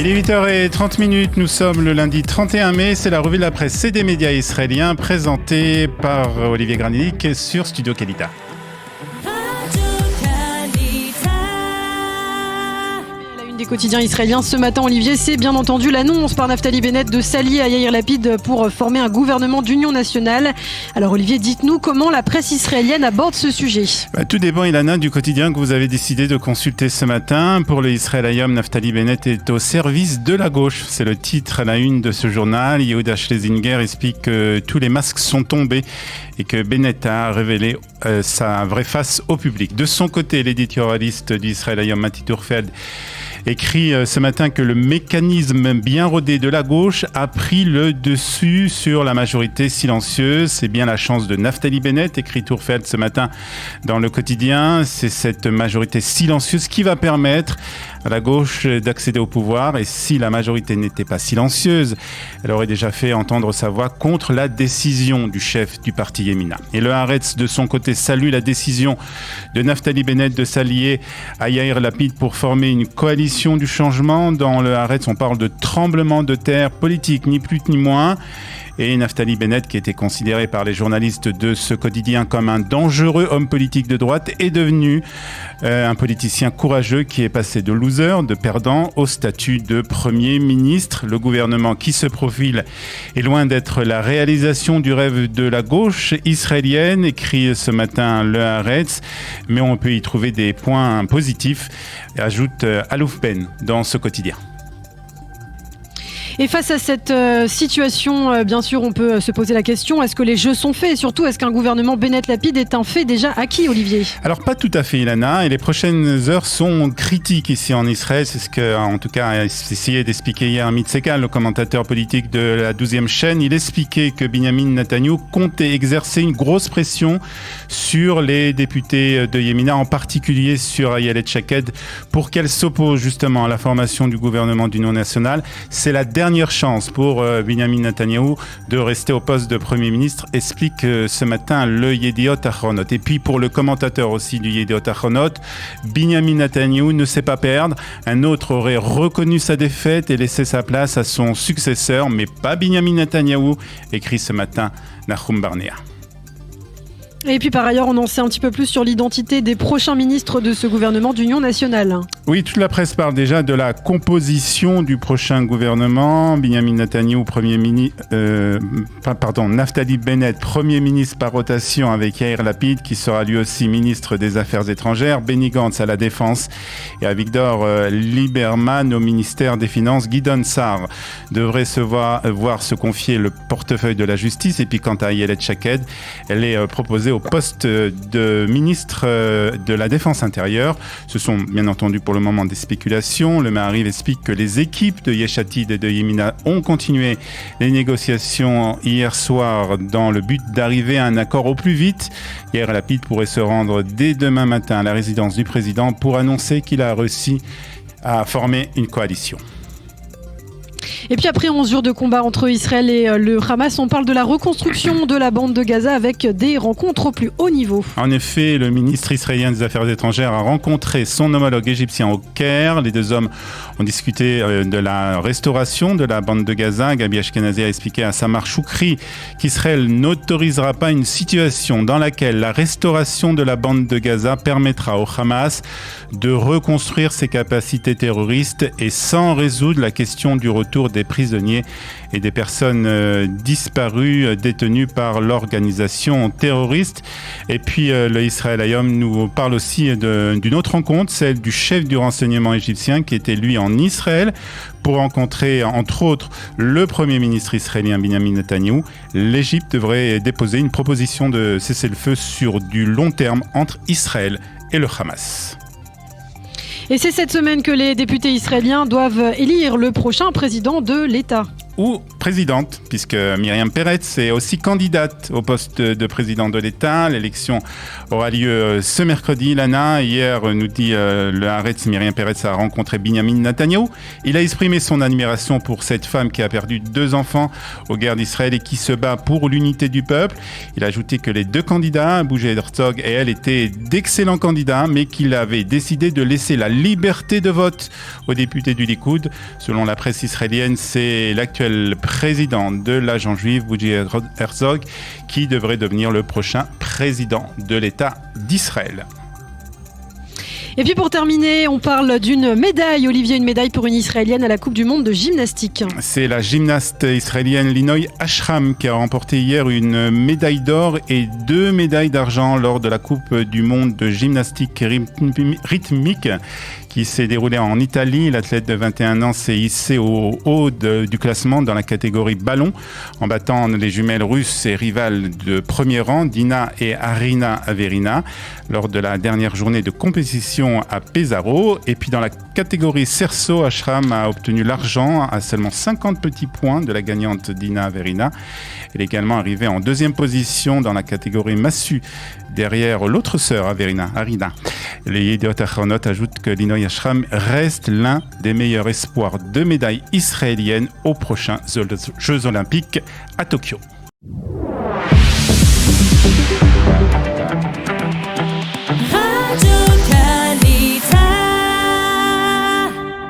Il est 8h30, nous sommes le lundi 31 mai, c'est la revue de la presse et des médias israéliens présentée par Olivier Granic sur Studio Kelita. Des quotidiens israéliens ce matin, Olivier, c'est bien entendu l'annonce par Naftali Bennett de s'allier à Yair Lapid pour former un gouvernement d'union nationale. Alors Olivier, dites-nous comment la presse israélienne aborde ce sujet. Tout dépend, Ilana, du quotidien que vous avez décidé de consulter ce matin. Pour le Israël Hayom, Naftali Bennett est au service de la gauche. C'est le titre à la une de ce journal. Yehuda Schlesinger explique que tous les masques sont tombés et que Bennett a révélé sa vraie face au public. De son côté, l'éditorialiste d'Israël Hayom, Mati Turfeld, écrit ce matin que le mécanisme bien rodé de la gauche a pris le dessus sur la majorité silencieuse. C'est bien la chance de Naftali Bennett, écrit Turfeld ce matin dans le quotidien. C'est cette majorité silencieuse qui va permettre à la gauche d'accéder au pouvoir. Et si la majorité n'était pas silencieuse, elle aurait déjà fait entendre sa voix contre la décision du chef du parti Yemina. Et le Haaretz, de son côté, salue la décision de Naftali Bennett de s'allier à Yair Lapid pour former une coalition du changement. Dans le Haaretz, on parle de tremblement de terre politique, ni plus ni moins. Et Naftali Bennett, qui était considéré par les journalistes de ce quotidien comme un dangereux homme politique de droite, est devenu un politicien courageux qui est passé de loser, de perdant, au statut de Premier ministre. Le gouvernement qui se profile est loin d'être la réalisation du rêve de la gauche israélienne, écrit ce matin le Haaretz, mais on peut y trouver des points positifs, ajoute Alouf Ben dans ce quotidien. Et face à cette situation, bien sûr, on peut se poser la question, est-ce que les jeux sont faits? Et surtout, est-ce qu'un gouvernement Bennett-Lapid est un fait déjà acquis, Olivier? Alors, pas tout à fait, Ilana. Et les prochaines heures sont critiques ici en Israël. C'est ce que, en tout cas, a essayé d'expliquer hier Amit Sekal, le commentateur politique de la 12e chaîne. Il expliquait que Binyamin Netanyahou comptait exercer une grosse pression sur les députés de Yemina, en particulier sur Ayelet Shaked, pour qu'elle s'oppose justement à la formation du gouvernement d'union nationale. C'est la dernière chance pour Binyamin Netanyahou de rester au poste de Premier ministre, explique ce matin le Yediot Ahronot. Et puis pour le commentateur aussi du Yediot Ahronot, Binyamin Netanyahou ne sait pas perdre. Un autre aurait reconnu sa défaite et laissé sa place à son successeur, mais pas Binyamin Netanyahou, écrit ce matin Nahum Barnea. Et puis par ailleurs, on en sait un petit peu plus sur l'identité des prochains ministres de ce gouvernement d'union nationale. Oui, toute la presse parle déjà de la composition du prochain gouvernement. Binyamin Netanyahou, Naftali Bennett, Premier ministre par rotation avec Yair Lapid, qui sera lui aussi ministre des Affaires étrangères, Benny Gantz à la Défense et Avigdor Lieberman au ministère des Finances. Gideon Sa'ar devrait voir se confier le portefeuille de la Justice. Et puis quant à Ayelet Shaked, elle est proposée au poste de ministre de la Défense intérieure. Ce sont bien entendu pour le moment des spéculations. Le Maariv explique que les équipes de Yesh Atid et de Yemina ont continué les négociations hier soir dans le but d'arriver à un accord au plus vite. Yair Lapid pourrait se rendre dès demain matin à la résidence du président pour annoncer qu'il a réussi à former une coalition. Et puis après 11 jours de combat entre Israël et le Hamas, on parle de la reconstruction de la bande de Gaza avec des rencontres au plus haut niveau. En effet, le ministre israélien des Affaires étrangères a rencontré son homologue égyptien au Caire. Les deux hommes ont discuté de la restauration de la bande de Gaza. Gabi Ashkenazi a expliqué à Samar Choukri qu'Israël n'autorisera pas une situation dans laquelle la restauration de la bande de Gaza permettra au Hamas de reconstruire ses capacités terroristes et sans résoudre la question du retour des prisonniers et des personnes disparues détenues par l'organisation terroriste. Et puis le Israël Hayom nous parle aussi d'une autre rencontre, celle du chef du renseignement égyptien qui était lui en Israël pour rencontrer entre autres le Premier ministre israélien Binyamin Netanyahou. L'Égypte devrait déposer une proposition de cessez-le-feu sur du long terme entre Israël et le Hamas. Et c'est cette semaine que les députés israéliens doivent élire le prochain président de l'État. ou présidente, puisque Myriam Peretz est aussi candidate au poste de président de l'État. L'élection aura lieu ce mercredi. Lana, hier, nous dit le Haaretz, Myriam Peretz a rencontré Binyamin Netanyahou. Il a exprimé son admiration pour cette femme qui a perdu 2 enfants aux guerres d'Israël et qui se bat pour l'unité du peuple. Il a ajouté que les 2 candidats, Bougie Herzog et elle, étaient d'excellents candidats, mais qu'il avait décidé de laisser la liberté de vote aux députés du Likoud. Selon la presse israélienne, c'est l'actuel président de l'agent juif, Bougie Herzog, qui devrait devenir le prochain président de l'État d'Israël. Et puis pour terminer, on parle d'une médaille. Olivier, une médaille pour une Israélienne à la Coupe du Monde de gymnastique. C'est la gymnaste israélienne Linoy Ashram qui a remporté hier une médaille d'or et 2 médailles d'argent lors de la Coupe du Monde de gymnastique rythmique qui s'est déroulée en Italie. L'athlète de 21 ans s'est hissée au haut du classement dans la catégorie ballon en battant les jumelles russes et rivales de premier rang, Dina et Arina Averina, lors de la dernière journée de compétition à Pesaro. Et puis dans la catégorie cerceau, Ashram a obtenu l'argent à seulement 50 petits points de la gagnante Dina Averina. Elle est également arrivée en 2e position dans la catégorie massue, derrière l'autre sœur Averina, Arina. Les Yediot Achronot ajoutent que Linoy Ashram reste l'un des meilleurs espoirs de médailles israéliennes aux prochains Jeux Olympiques à Tokyo.